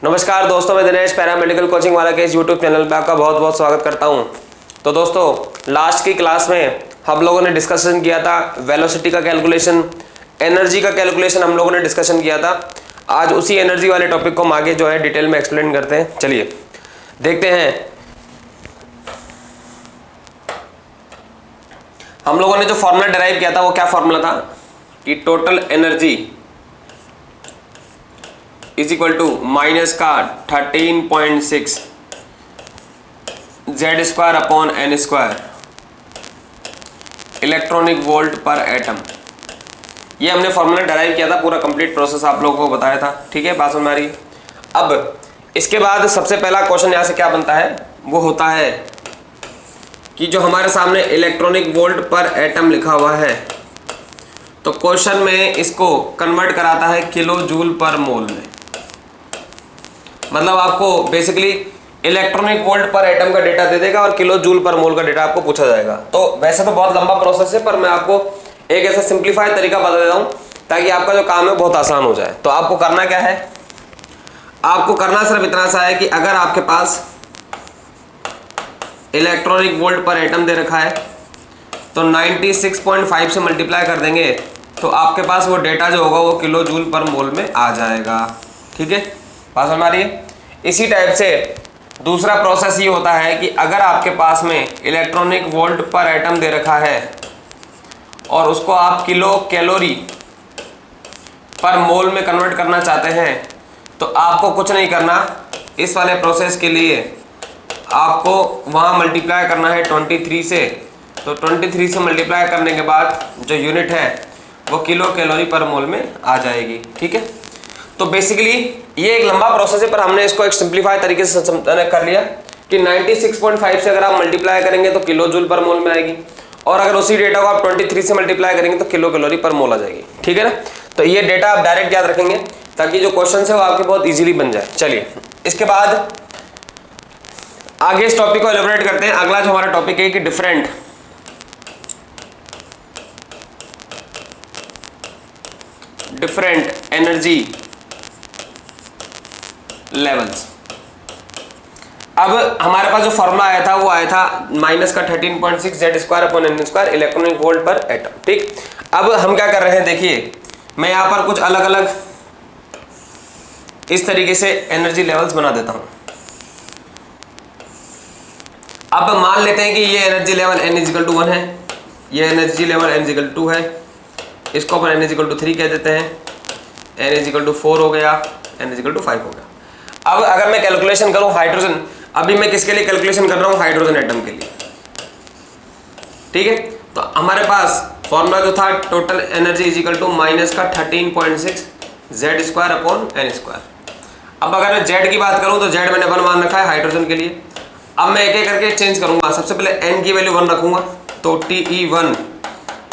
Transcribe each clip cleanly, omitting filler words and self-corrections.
नमस्कार दोस्तों, मैं दिनेश पैरामेडिकल कोचिंग वाला के इस यूट्यूब चैनल पे आपका बहुत बहुत स्वागत करता हूं। तो दोस्तों, लास्ट की क्लास में हम लोगों ने डिस्कशन किया था वेलोसिटी का कैलकुलेशन, एनर्जी का कैलकुलेशन हम लोगों ने डिस्कशन किया था। आज उसी एनर्जी वाले टॉपिक को हम आगे जो है डिटेल में एक्सप्लेन करते हैं। चलिए देखते हैं। हम लोगों ने जो फॉर्मूला डिराइव किया था वो क्या फॉर्मूला था कि total energy is equal to minus का 13.6 Z square upon N square electronic volt पर एटम। ये हमने फॉर्मूला डिराइव किया था, पूरा कंप्लीट प्रोसेस आप लोगों को बताया था। ठीक है, बात समझ में आ रही है। अब इसके बाद सबसे पहला क्वेश्चन यहाँ से क्या बनता है, वो होता है कि जो हमारे सामने इलेक्ट्रॉनिक वोल्ट पर एटम लिखा हुआ है, तो क्वेश्चन में इसको कन्वर्ट कराता है किलो जूल पर मोल में। मतलब आपको बेसिकली इलेक्ट्रॉनिक वोल्ट पर एटम का डेटा दे देगा और किलो जूल पर मोल का डेटा आपको पूछा जाएगा। तो वैसे तो बहुत लंबा प्रोसेस है, पर मैं आपको एक ऐसा सिंप्लीफाइड तरीका बता देता हूँ ताकि आपका जो काम है बहुत आसान हो जाए। तो आपको करना क्या है, आपको करना सिर्फ इतना सा है कि अगर आपके पास इलेक्ट्रॉनिक वोल्ट पर एटम दे रखा है तो 96.5 से मल्टीप्लाई कर देंगे तो आपके पास वो डेटा जो होगा वो किलो जूल पर मोल में आ जाएगा। ठीक है, बात समझ में आ रही है। इसी टाइप से दूसरा प्रोसेस ये होता है कि अगर आपके पास में इलेक्ट्रॉनिक वोल्ट पर एटम दे रखा है और उसको आप किलो कैलोरी पर मोल में कन्वर्ट करना चाहते हैं तो आपको कुछ नहीं करना। इस वाले प्रोसेस के लिए आपको वहाँ मल्टीप्लाई करना है 23 से। तो 23 से मल्टीप्लाई करने के बाद जो यूनिट है वो किलो कैलोरी पर मोल में आ जाएगी। ठीक है, तो बेसिकली ये एक लंबा प्रोसेस है, पर हमने इसको एक सिंप्लीफाइड तरीके से कर लिया कि 96.5 से अगर आप मल्टीप्लाई करेंगे तो किलो जूल पर मोल में आएगी, और अगर उसी डेटा को आप 23 से मल्टीप्लाई करेंगे तो किलो कैलोरी पर मोल आ जाएगी। ठीक है ना, तो ये डेटा आप डायरेक्ट याद रखेंगे ताकि जो क्वेश्चन है वो आपके बहुत ईजिली बन जाए। चलिए इसके बाद आगे इस टॉपिक को एलिब्रेट करते हैं। अगला जो हमारा टॉपिक है कि डिफरेंट एनर्जी लेवल्स। अब हमारे पास जो फॉर्मूला आया था वो आया था माइनस का 13.6 Z square upon N square electronic volt पर एटम। ठीक, अब हम क्या कर रहे हैं, देखिए मैं यहां पर कुछ अलग अलग इस तरीके से एनर्जी लेवल्स बना देता हूं। अब मान लेते हैं कि ये energy level n is equal to 1 है, ये एनर्जी लेवल n इजिकल 2 है, इसको अपन n इजिकल टू 3 कह देते हैं, n इजिकल टू 4 हो गया, n इजिकल टू 5 हो गया। अब अगर मैं कैलकुलेशन करूं हाइड्रोजन, अभी मैं किसके लिए कैलकुलेशन कर रहा हूं, हाइड्रोजन एटम के लिए। ठीक है, तो हमारे पास फॉर्मूला जो था total energy is equal to minus का 13.6 Z square upon N square. अब अगर मैं जेड की बात करूं तो जेड मैंने 1 मान रखा है हाइड्रोजन के लिए। अब मैं एक एक करके चेंज करूंगा। सबसे पहले एन की वैल्यू 1 रखूंगा, तो TE1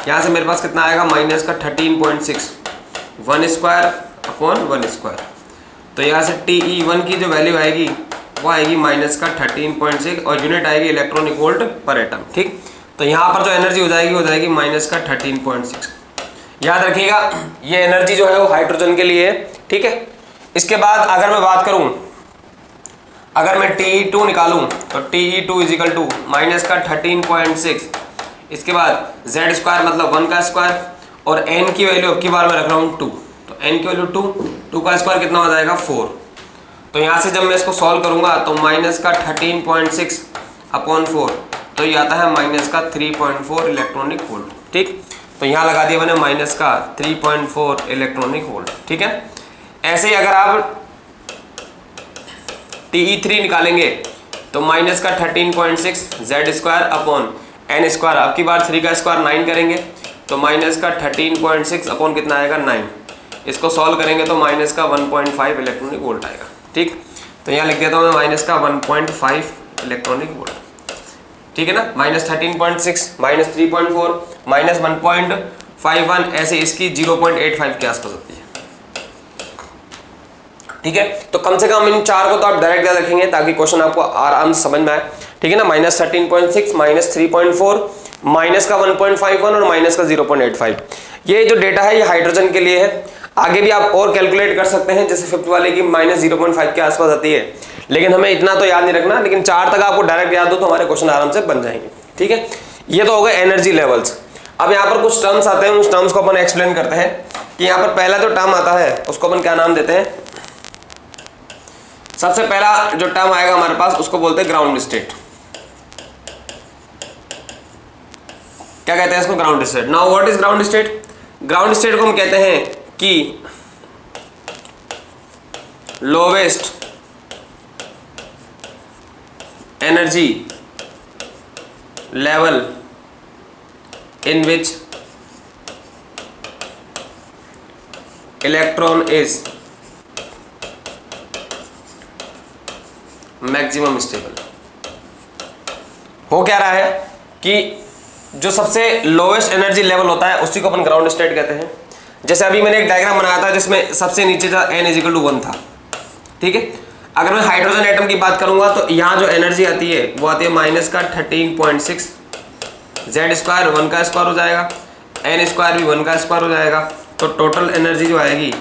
यहाँ से मेरे पास कितना आएगा, माइनस का 13.6 1 स्क्वायर अपॉन 1 स्क्वायर। तो यहाँ से TE1 की जो वैल्यू आएगी वो आएगी माइनस का 13.6 और यूनिट आएगी इलेक्ट्रॉनिक वोल्ट पर एटम। ठीक, तो यहाँ पर जो एनर्जी हो जाएगी माइनस का 13.6। याद रखिएगा ये एनर्जी जो है वो हाइड्रोजन के लिए है। ठीक है, इसके बाद अगर मैं बात करूँ, अगर मैं TE2 निकालूं तो TE2 इजिकल टू माइनस का 13.6, इसके बाद जेड स्क्वायर मतलब 1 का स्क्वायर, और n की वैल्यू अब की बार मैं रख रहा हूँ 2, तो n की वैल्यू 2 का स्क्वायर कितना हो जाएगा 4। तो यहाँ से जब मैं इसको सॉल्व करूँगा तो माइनस का 13.6 अपॉन 4, तो ये आता है माइनस का 3.4 इलेक्ट्रॉनिक वोल्ट। ठीक, तो यहाँ लगा दिया मैंने माइनस का 3.4 इलेक्ट्रॉनिक वोल्ट। ठीक है, ऐसे ही अगर आप TE3 निकालेंगे तो माइनस का 13.6 Z square upon N square, अब की बार 3 का स्क्वायर 9 करेंगे तो माइनस का 13.6 अपॉन कितना आएगा 9। इसको सॉल्व करेंगे तो माइनस का 1.5 इलेक्ट्रॉनिक वोल्ट आएगा। ठीक, तो यहाँ लिख देता हूँ मैं माइनस का 1.5 इलेक्ट्रॉनिक वोल्ट। ठीक है ना, माइनस 13.6 माइनस 3.4 माइनस 1.51, ऐसे इसकी 0.85 के आसपास होती है। ठीक है, तो कम से कम इन चार को तो आप डायरेक्ट याद रखेंगे ताकि क्वेश्चन आपको आराम से समझ में आए। ठीक है ना, माइनस 13.6 माइनस 3.4 माइनस का 1.51 और माइनस का 0.85, ये जो डेटा है ये हाइड्रोजन के लिए है। आगे भी आप और कैलकुलेट कर सकते हैं, जैसे फिफ्थ वाले की -0.5 के आसपास आती है, लेकिन हमें इतना तो याद नहीं रखना, लेकिन 4 तक आपको डायरेक्ट याद हो तो हमारे क्वेश्चन आराम से बन जाएंगे। ठीक है, ये तो हो गए एनर्जी लेवल्स। अब यहाँ पर कुछ टर्म्स आते हैं, उस टर्म्स को अपन एक्सप्लेन करते हैं कि यहाँ पर पहला जो टर्म आता है उसको अपन क्या नाम देते हैं। सबसे पहला जो टर्म आएगा हमारे पास उसको बोलते हैं ग्राउंड स्टेट। क्या कहते हैं इसको? Ground state. Now what is ground state? Ground state को हम कहते हैं कि lowest energy level in which electron is maximum stable। हो क्या रहा है कि जो सबसे लोवेस्ट एनर्जी लेवल होता है उसी को अपन ग्राउंड स्टेट कहते हैं। जैसे अभी मैंने एक डायग्राम बनाया था जिसमें सबसे नीचे था n = 1 था। ठीक है, अगर मैं हाइड्रोजन एटम की बात करूंगा तो यहाँ जो एनर्जी आती है वो आती है -13.6, Z² 1 का स्क्वायर हो जाएगा, N² भी 1 का स्क्वायर हो जाएगा, तो टोटल एनर्जी जो आएगी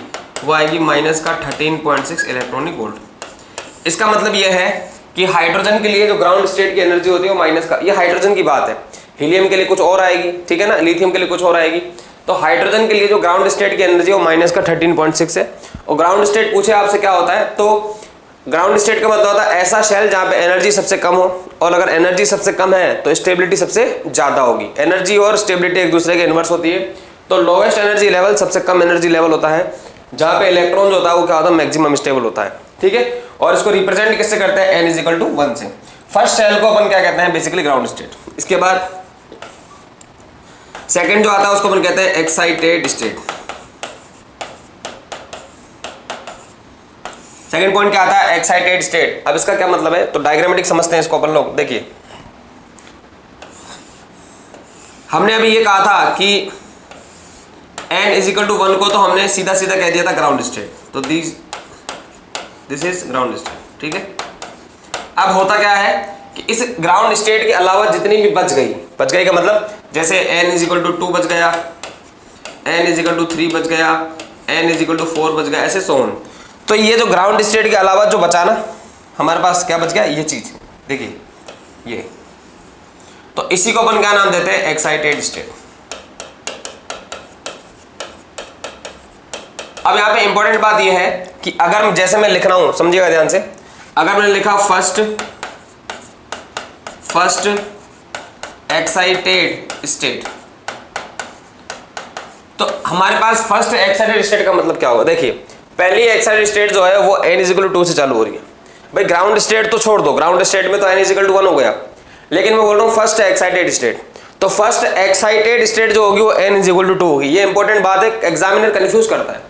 वो आएगी -13.6 इलेक्ट्रॉनिक वोल्ट। इसका मतलब ये है कि हाइड्रोजन के लिए जो ग्राउंड स्टेट की एनर्जी होती है वो माइनस का, ये हाइड्रोजन की बात है, हीलियम के लिए कुछ और आएगी, ठीक है ना, लिथियम के लिए कुछ और आएगी। तो हाइड्रोजन के लिए जो ग्राउंड स्टेट की एनर्जी वो -13.6 है। और ग्राउंड स्टेट पूछे आपसे क्या होता है, तो ग्राउंड स्टेट का मतलब होता है ऐसा शेल जहां पे एनर्जी सबसे कम हो, और अगर एनर्जी सबसे कम है तो स्टेबिलिटी सबसे ज्यादा होगी। एनर्जी और स्टेबिलिटी एक दूसरे के इनवर्स होती है। तो लोवेस्ट एनर्जी लेवल सबसे कम एनर्जी लेवल होता है, जहां पे इलेक्ट्रॉन जो होता है वो क्या होता है, मैक्सिमम स्टेबल होता है। ठीक है, और इसको रिप्रेजेंट किससे करते हैं, n = 1 से। फर्स्ट शेल को अपन क्या कहते हैं, बेसिकली ग्राउंड स्टेट। इसके बाद सेकंड जो आता है उसको अपन कहते हैं एक्साइटेड स्टेट। सेकंड पॉइंट क्या आता है, एक्साइटेड स्टेट। अब इसका क्या मतलब है, तो डायग्रामेटिक समझते हैं इसको अपन लोग। देखिए, हमने अभी ये कहा था कि n = 1 को तो हमने सीधा सीधा कह दिया था ग्राउंड स्टेट, तो दिस इज ग्राउंड स्टेट। ठीक है, अब होता क्या है कि इस ग्राउंड स्टेट के अलावा जितनी भी बच गई का मतलब, जैसे n = 2 बच गया, n = 3 बच गया, n = 4 बच गया, ऐसे सो ऑन। तो ये जो ग्राउंड स्टेट के अलावा जो बचा ना, हमारे पास क्या बच गया, ये चीज देखिए ये, तो इसी को अपन क्या नाम देते हैं, एक्साइटेड स्टेट। अब यहाँ पे इंपॉर्टेंट बात ये है कि अगर जैसे मैं लिख रहा हूं, समझिएगा ध्यान से, अगर मैंने लिखा फर्स्ट एक्साइटेड स्टेट, तो हमारे पास फर्स्ट एक्साइटेड स्टेट का मतलब क्या होगा। देखिए, पहली एक्साइटेड स्टेट जो है वो n = 2 से चालू हो रही है। भाई ग्राउंड स्टेट तो छोड़ दो, ग्राउंड स्टेट में तो n = 1 हो गया, लेकिन मैं बोल रहा हूँ फर्स्ट एक्साइटेड स्टेट। तो फर्स्ट एक्साइटेड स्टेट जो होगी वो n = 2 होगी। ये इंपॉर्टेंट बात है, एग्जामिनर कंफ्यूज करता है।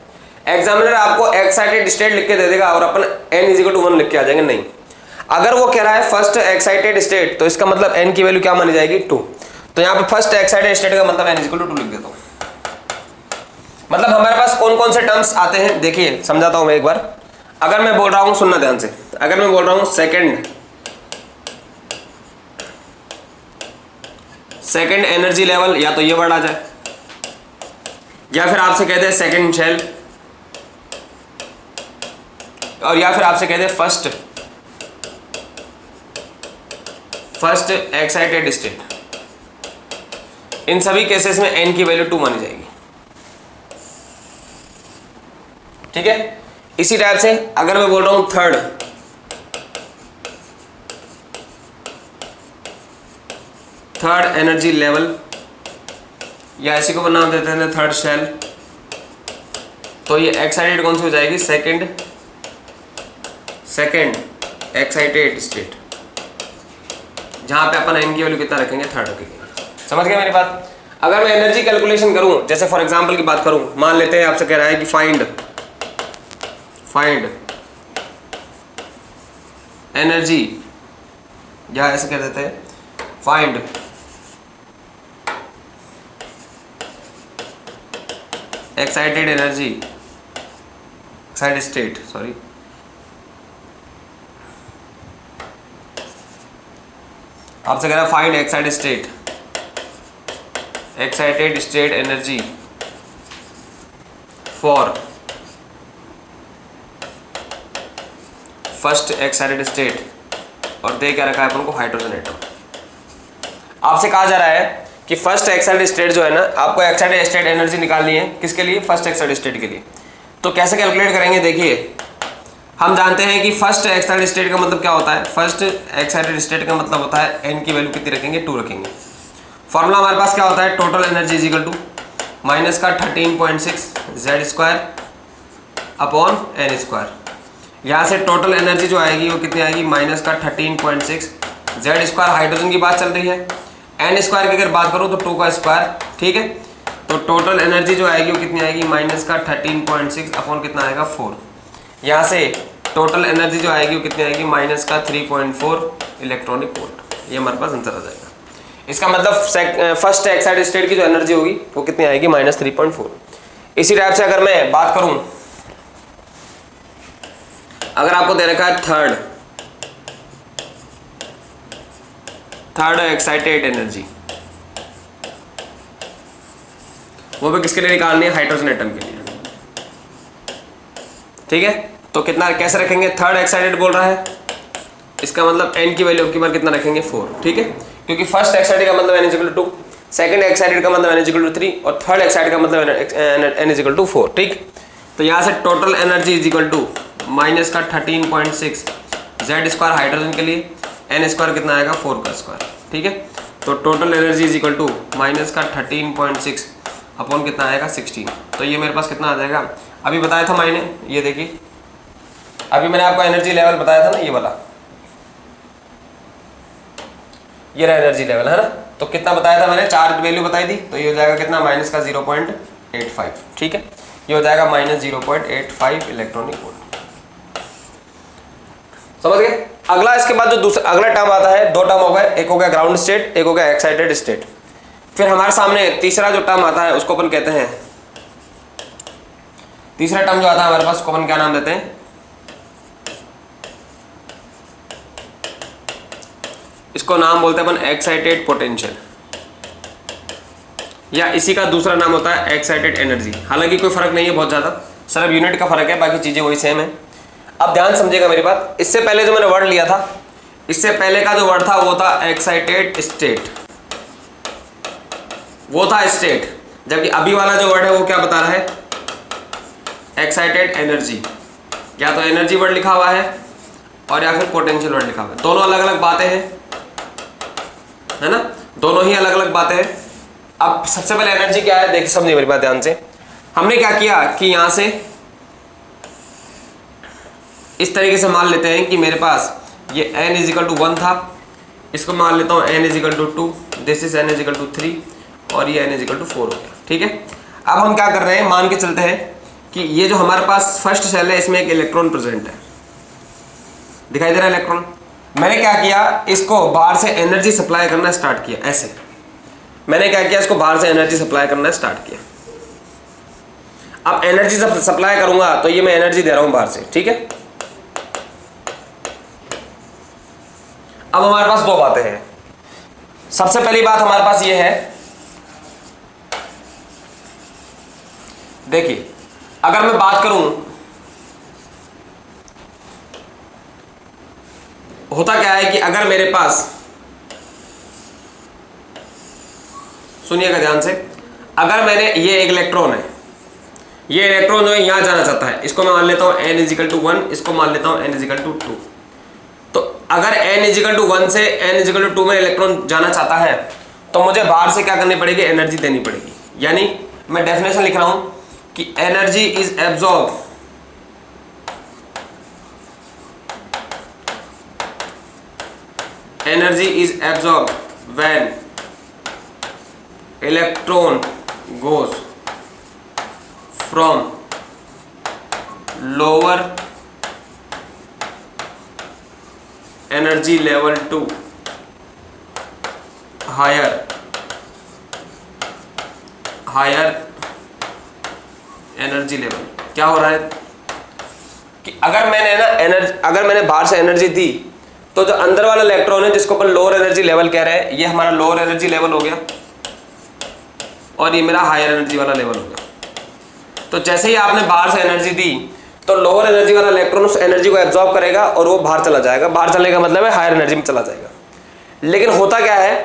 एग्जामिनर आपको एक्साइटेड स्टेट लिख के दे देगा और अपन n = 1 लिख के आ जाएंगे। नहीं, अगर वो कह रहा है फर्स्ट एक्साइटेड स्टेट, तो इसका मतलब n की वैल्यू क्या मानी जाएगी, 2। तो यहाँ पे फर्स्ट एक्साइटेड स्टेट का मतलब n = 2 लिख देता हूँ। मतलब हमारे पास कौन कौन से टर्म्स आते हैं, देखिए समझाता हूं मैं एक बार। अगर मैं बोल रहा हूं, सुनना ध्यान से, अगर मैं बोल रहा हूं सेकंड एनर्जी लेवल, या तो ये वर्ड आ जाए, या फिर आपसे कहते हैं सेकंड शेल, और या फिर आपसे कहते हैं फर्स्ट एक्साइटेड स्टेट। इन सभी केसेस में n की वैल्यू 2 मानी जाएगी। ठीक है, इसी टाइप से अगर मैं बोल रहा हूं थर्ड एनर्जी लेवल, या इसी को नाम देते हैं थर्ड शेल, तो ये एक्साइटेड कौन सी हो जाएगी, सेकंड एक्साइटेड स्टेट, जहां पे अपन n की वैल्यू कितना रखेंगे, 3 रखेंगे। समझ गए मेरी बात। अगर मैं एनर्जी कैलकुलेशन करूं, जैसे फॉर एग्जांपल की बात करूं, मान लेते हैं आपसे कह रहा है कि फाइंड एनर्जी, या ऐसे कह देते हैं find excited energy, excited state, sorry, आपसे कह रहा है find excited state energy for first excited state और दे क्या रखा है अपन को हाइड्रोजन एटम। आपसे कहा जा रहा है कि फर्स्ट एक्साइटेड स्टेट जो है ना, आपको एक्साइटेड स्टेट एनर्जी निकालनी है किसके लिए, फर्स्ट एक्साइटेड स्टेट के लिए। तो कैसे कैलकुलेट करेंगे, देखिए हम जानते हैं कि फर्स्ट एक्साइटेड स्टेट का मतलब क्या होता है, फर्स्ट एक्साइटेड स्टेट का मतलब होता है एन की वैल्यू कितनी रखेंगे, 2 रखेंगे। फॉर्मूला हमारे पास क्या होता है, total energy is equal to minus का 13.6 Z square upon N square. यहाँ से टोटल एनर्जी जो आएगी वो कितनी आएगी, माइनस का 13.6 जेड स्क्वायर, हाइड्रोजन की बात चल रही है। एन स्क्वायर की अगर बात करूँ तो 2 का स्क्वायर, ठीक है। तो टोटल एनर्जी जो आएगी वो कितनी आएगी, माइनस का 13.6 अपॉन कितना आएगा 4। यहाँ से टोटल एनर्जी जो आएगी वो कितनी आएगी, माइनस का 3.4 इलेक्ट्रॉनिक वोल्ट। ये हमारे पास आंसर आ जाएगा। इसका मतलब फर्स्ट एक्साइटेड स्टेट की जो एनर्जी होगी वो कितनी आएगी, माइनस 3.4। इसी टाइप से अगर मैं बात करूं, अगर आपको दे रखा है थर्ड एक्साइटेड एनर्जी, वो भी किसके लिए निकालनी है, हाइड्रोजन एटम के लिए, ठीक है। तो कितना कैसे रखेंगे, थर्ड एक्साइटेड बोल रहा है, इसका मतलब एन की वैल्यू की बार कितना रखेंगे, 4, ठीक है। क्योंकि फर्स्ट एक्साइटेड का मतलब N is equal to 2, second excited का मतलब एन इज इक्वल टू 3 और थर्ड एक्साइटेड का मतलब एन इज इक्वल टू 4, ठीक। तो यहाँ से total energy is equal to minus का 13.6 जेड स्क्वायर हाइड्रोजन के लिए, एन स्क्वायर कितना आएगा, 4 का स्क्वायर, ठीक है। तो total energy is equal to minus का 13.6 अपॉन कितना आएगा 16। तो ये मेरे पास कितना आ जाएगा, अभी बताया था मैंने, ये देखिए अभी मैंने आपको एनर्जी लेवल बताया था ना, ये वाला, ये रहा एनर्जी लेवल, है ना। तो कितना बताया था मैंने, 4 वैल्यू बताई थी। तो ये हो जाएगा कितना, माइनस का 0.85, ठीक है। ये हो जाएगा माइनस 0.85 इलेक्ट्रॉनिक वोल्ट। समझ गए। अगला इसके बाद जो दूसरा अगला टर्म आता है, 2 टर्म हो गए, एक हो गया ग्राउंड स्टेट, एक हो गया एक्साइटेड स्टेट। फिर हमारे सामने तीसरा जो टर्म आता है उसको अपन कहते हैं, तीसरा टर्म जो आता है हमारे पास उसको अपन क्या नाम देते हैं, इसको नाम बोलते हैं अपन एक्साइटेड पोटेंशियल, या इसी का दूसरा नाम होता है एक्साइटेड एनर्जी। हालांकि कोई फर्क नहीं है बहुत ज्यादा, सिर्फ यूनिट का फर्क है, बाकी चीजें वही सेम है। अब ध्यान समझिएगा मेरी बात, इससे पहले जो मैंने वर्ड लिया था, इससे पहले का जो वर्ड था वो था एक्साइटेड स्टेट, वो था स्टेट, जबकि अभी वाला जो वर्ड है वो क्या बता रहा है, एक्साइटेड एनर्जी। या तो एनर्जी वर्ड लिखा हुआ है और या फिर पोटेंशियल वर्ड लिखा हुआ है, दोनों अलग अलग बातें हैं, है ना, दोनों ही अलग अलग बातें हैं। अब सबसे पहले एनर्जी क्या है, देखिए समझिए मेरी बात ध्यान से। हमने क्या किया कि यहां से इस तरीके से मान लेते हैं कि मेरे पास ये n इज इक्वल टू 1 था, इसको मान लेता हूँ n is equal to 2, this is n is equal to 3 और ये n इज इक्वल टू 4 हो गया, ठीक है। अब हम क्या कर रहे हैं, मान के चलते हैं कि ये जो हमारे पास फर्स्ट सेल है इसमें एक इलेक्ट्रॉन प्रेजेंट है, दिखाई दे रहा है इलेक्ट्रॉन। मैंने क्या किया, इसको बाहर से एनर्जी सप्लाई करना स्टार्ट किया, ऐसे मैंने क्या किया, इसको बाहर से एनर्जी सप्लाई करना स्टार्ट किया। अब एनर्जी जब सप्लाई करूंगा तो ये मैं एनर्जी दे रहा हूं बाहर से, ठीक है। अब हमारे पास 2 बातें हैं। सबसे पहली बात हमारे पास ये है, देखिए अगर मैं बात करूं, होता क्या है कि अगर मेरे पास, सुनिएगा ध्यान से, अगर मैंने ये एक इलेक्ट्रॉन है, ये इलेक्ट्रॉन जो है यहां जाना चाहता है, इसको मैं मान लेता हूं n इजिकल टू 1, इसको मान लेता हूं n इजिकल टू 2। तो अगर n इजिकल टू 1 से n इजिकल टू 2 में इलेक्ट्रॉन जाना चाहता है तो मुझे बाहर से क्या करनी पड़ेगी, एनर्जी देनी पड़ेगी। यानी मैं डेफिनेशन लिख रहा हूं कि energy is absorb energy is absorbed when electron goes from lower energy level to higher energy level. क्या हो रहा है कि अगर मैंने बाहर से एनर्जी दी तो जो अंदर वाला इलेक्ट्रॉन है जिसको अपन लोअर एनर्जी लेवल कह रहे हैं, ये हमारा लोअर एनर्जी लेवल हो गया और ये मेरा हायर एनर्जी वाला लेवल हो गया। तो जैसे ही आपने बाहर से एनर्जी दी तो लोअर एनर्जी वाला इलेक्ट्रॉन उस एनर्जी को एब्जॉर्ब करेगा और वो बाहर चला जाएगा। बाहर चलने का मतलब है हायर एनर्जी में चला जाएगा। लेकिन होता क्या है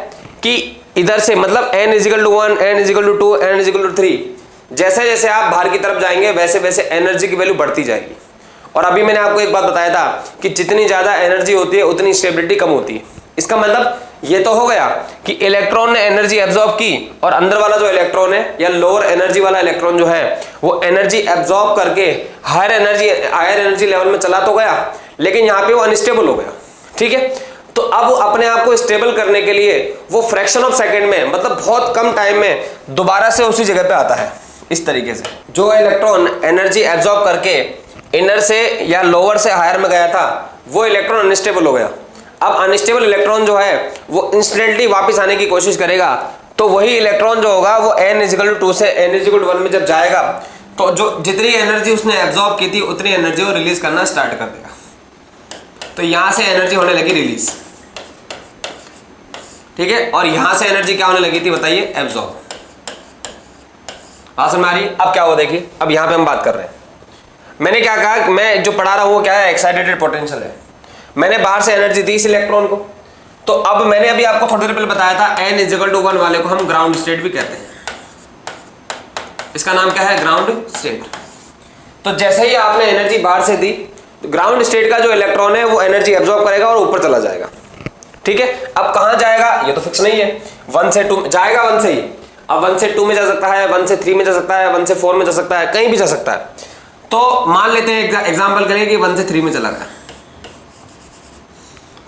कि इधर से मतलब n is equal to 1, n is equal to 2, n is equal to 3, जैसे जैसे आप बाहर की तरफ जाएंगे वैसे वैसे एनर्जी की वैल्यू बढ़ती जाएगी। और अभी मैंने आपको एक बात बताया था कि जितनी ज़्यादा एनर्जी होती है उतनी स्टेबिलिटी कम होती है। इसका मतलब ये तो हो गया कि इलेक्ट्रॉन ने एनर्जी एब्जॉर्ब की और अंदर वाला जो इलेक्ट्रॉन है या लोअर एनर्जी वाला इलेक्ट्रॉन जो है वो एनर्जी एब्जॉर्ब करके हायर एनर्जी लेवल में चला तो गया, लेकिन यहाँ पे वो अनस्टेबल हो गया। ठीक है, तो अब अपने आप को स्टेबल करने के लिए वो फ्रैक्शन ऑफ सेकेंड में, मतलब बहुत कम टाइम में दोबारा से उसी जगह पे आता है। इस तरीके से जो इलेक्ट्रॉन एनर्जी एब्जॉर्ब करके इनर से या लोअर से हायर में गया था वो इलेक्ट्रॉन अनस्टेबल हो गया। अब अनस्टेबल इलेक्ट्रॉन जो है वो इंस्टेंटली वापस आने की कोशिश करेगा, तो वही इलेक्ट्रॉन जो होगा वो n इजिकल टू 2 से n इजिकल टू 1 में जब जाएगा तो जो जितनी एनर्जी उसने एब्जॉर्ब की थी उतनी एनर्जी वो रिलीज करना स्टार्ट कर देगा। तो यहां से एनर्जी होने लगी रिलीज। ठीक है, और यहां से एनर्जी क्या होने लगी थी बताइए? एब्जॉर्ब। बात समझ में आ रही? अब क्या हुआ देखिए, अब यहां पे हम बात कर रहे हैं। मैंने क्या कहा, मैं जो पढ़ा रहा हूं वो क्या है? एक्साइटेड पोटेंशियल है। मैंने बाहर से एनर्जी दी इस इलेक्ट्रॉन को, तो अब मैंने अभी आपको थोड़ी देर पहले बताया था n इजिकल टू 1 वाले को हम ग्राउंड स्टेट भी कहते हैं। इसका नाम क्या है? Ground state. तो जैसे ही आपने एनर्जी बाहर से दी, ग्राउंड स्टेट का जो इलेक्ट्रॉन है वो एनर्जी एब्जॉर्ब करेगा और ऊपर चला जाएगा। ठीक है, अब कहां जाएगा ये तो फिक्स नहीं है। 1 से 2 जाएगा, 1 से ही। अब 1 से 2 में जा सकता है, 1 से 3 में जा सकता है, 1 से 4 में जा सकता है, कहीं भी जा सकता है। तो मान लेते हैं एग्जाम्पल के लिए कि 1 से 3 में चला गया।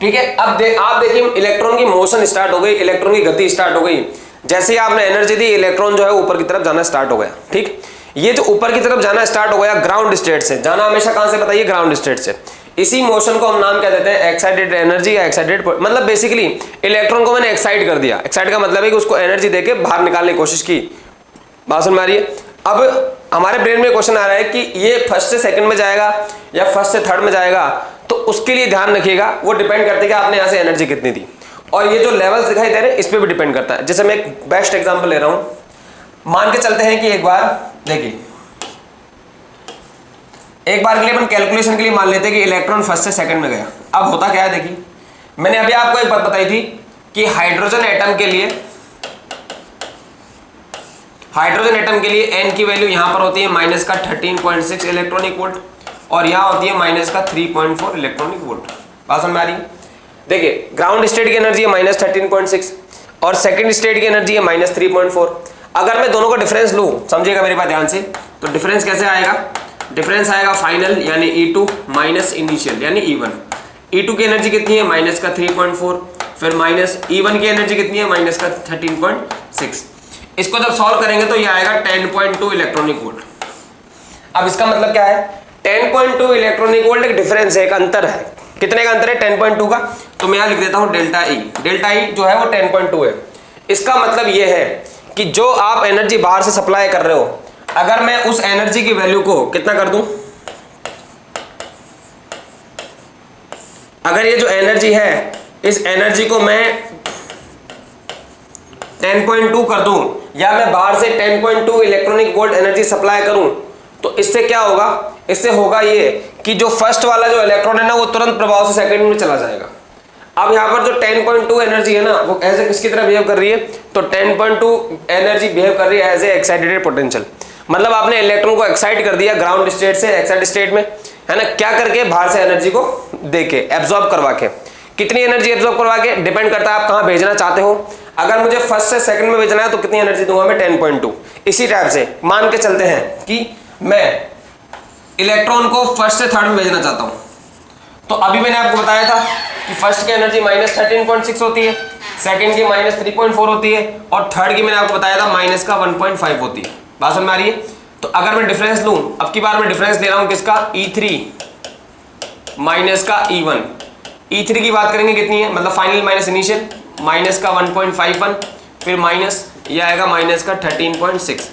ठीक है, अब आप देखिए इलेक्ट्रॉन की मोशन स्टार्ट हो गई, इलेक्ट्रॉन की गति स्टार्ट हो गई। जैसे ही आपने एनर्जी दी इलेक्ट्रॉन जो है ऊपर की तरफ जाना स्टार्ट हो गया। ठीक, ये जो ऊपर की तरफ जाना स्टार्ट हो गया ग्राउंड स्टेट से, जाना हमेशा कहां से बताइए? ग्राउंड स्टेट से। इसी मोशन को हम नाम क्या देते हैं? एक्साइटेड एनर्जी या एक्साइटेड, मतलब बेसिकली इलेक्ट्रॉन को मैंने एक्साइट कर दिया। एक्साइट का मतलब है कि उसको एनर्जी देके बाहर निकालने की कोशिश की। बात समझ में आ रही है? अब हमारे ब्रेन में क्वेश्चन आ रहा है कि ये फर्स्ट से सेकंड में जाएगा या फर्स्ट से थर्ड में जाएगा, तो उसके लिए ध्यान रखिएगा वो डिपेंड करता है कि आपने यहां से एनर्जी कितनी दी, और ये जो लेवल्स दिखाई दे रहे हैं इस पे भी डिपेंड करता है। जैसे मैं एक बेस्ट एग्जांपल ले रहा हूं, मान के चलते हैं कि एक बार देखिए, एक बार के लिए अपन कैलकुलेशन के लिए मान लेते हैं कि इलेक्ट्रॉन फर्स्ट से सेकंड में गया। अब होता क्या है देखिए, मैंने अभी आपको एक बात बताई थी कि हाइड्रोजन एटम के लिए n की वैल्यू यहां पर होती है माइनस का 13.6 इलेक्ट्रॉनिक वोल्ट और यहां होती है माइनस का 3.4 इलेक्ट्रॉनिक वोल्ट। बात समझ में आ रही है? देखिए ग्राउंड स्टेट की एनर्जी है माइनस 13.6 और सेकंड स्टेट की एनर्जी है माइनस 3.4। अगर मैं दोनों का डिफरेंस लूं, समझिएगा मेरी बात ध्यान से, तो डिफरेंस कैसे आएगा? डिफरेंस आएगा फाइनल यानी E2 माइनस इनिशियल यानी E1। E2 की एनर्जी कितनी है? माइनस का 3.4, फिर माइनस E1 की एनर्जी कितनी है? माइनस का 13.6। इसको जब सॉल्व करेंगे तो ये आएगा 10.2 इलेक्ट्रॉनिक वोल्ट। अब इसका मतलब क्या है? 10.2 इलेक्ट्रॉनिक वोल्ट एक डिफरेंस है, एक अंतर है। कितने का अंतर है? 10.2 का। तो मैं यहां लिख देता हूं डेल्टा ई। डेल्टा ई जो है वो 10.2 है। इसका मतलब ये है कि जो आप एनर्जी बाहर से सप्लाई कर रहे हो, अगर मैं उस एनर्जी की वैल्यू को कितना कर दूं, अगर ये जो एनर्जी है इस एनर्जी को मैं 10.2 कर दूं या मैं बाहर से 10.2 इलेक्ट्रॉनिक वोल्ट एनर्जी सप्लाई करूं, तो इससे क्या होगा? इससे होगा ये कि जो फर्स्ट वाला जो इलेक्ट्रॉन है ना वो तुरंत प्रभाव से सेकंड में चला जाएगा। अब यहाँ पर जो 10.2 एनर्जी है ना वो ऐसे किसकी तरह बिहेव कर रही है? तो 10.2 एनर्जी बिहेव कर रही है एज ए एक्साइटेड पोटेंशियल। मतलब आपने इलेक्ट्रॉन को एक्साइट कर दिया ग्राउंड स्टेट से एक्साइटेड स्टेट में, है ना? क्या करके? बाहर से एनर्जी को देके, एब्जॉर्ब करवा के। कितनी एनर्जी एब्जॉर्ब करवा के? डिपेंड करता है आप कहां भेजना चाहते हो। अगर मुझे फर्स्ट से सेकंड में भेजना है तो कितनी एनर्जी दूंगा मैं? 10.2। इसी टाइप से मान के चलते हैं कि मैं इलेक्ट्रॉन को फर्स्ट से थर्ड में भेजना चाहता हूं, तो अभी मैंने आपको बताया था कि फर्स्ट की एनर्जी माइनस 13.6 होती है, सेकंड की माइनस 3.4 होती है और थर्ड की मैंने आपको बताया था माइनस का 1.5 होती है। बात समझ में आ रही है? तो अगर मैं डिफरेंस लूं, अब की बार मैं डिफरेंस ले रहा हूं किसका? E3 माइनस का E1। E3 की बात करेंगे कितनी है? मतलब फाइनल माइनस इनिशियल, माइनस का 1.51, फिर माइनस ये आएगा माइनस का 13.6।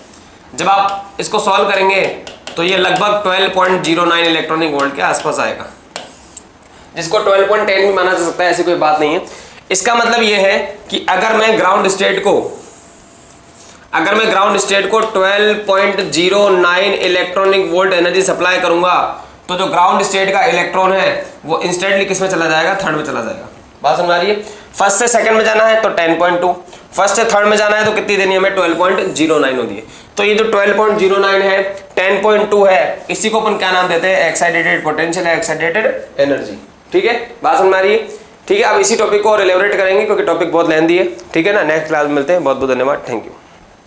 जब आप इसको सॉल्व करेंगे तो ये लगभग 12.09 इलेक्ट्रॉनिक वोल्ट के आसपास आएगा, जिसको 12.10 भी माना जा सकता है, ऐसी कोई बात नहीं है। इसका मतलब ये है कि अगर मैं ग्राउंड स्टेट को 12.09 इलेक्ट्रॉनिक वोल्ट एनर्जी सप्लाई करूंगा तो जो ग्राउंड स्टेट का इलेक्ट्रॉन है वो इंस्टेंटली किस में चला जाएगा, थर्ड में चला जाएगा। बात समझ आ रही है। फर्स्ट से सेकंड में जाना है तो 10.2, फर्स्ट से थर्ड में जाना है तो कितनी देनी है हमें, 12.09 होती है। तो ये जो 12.09 है 10.2 है, इसी को अपन क्या नाम देते हैं, एक्साइटेड पोटेंशियल है, एक्साइटेड एनर्जी। ठीक है, बात समझ आ रही है। ठीक है, अब इसी टॉपिक को और एलेबोरेट करेंगे क्योंकि टॉपिक बहुत लेंथी है। ठीक है ना, नेक्स्ट क्लास में मिलते हैं। बहुत बहुत धन्यवाद, थैंक यू।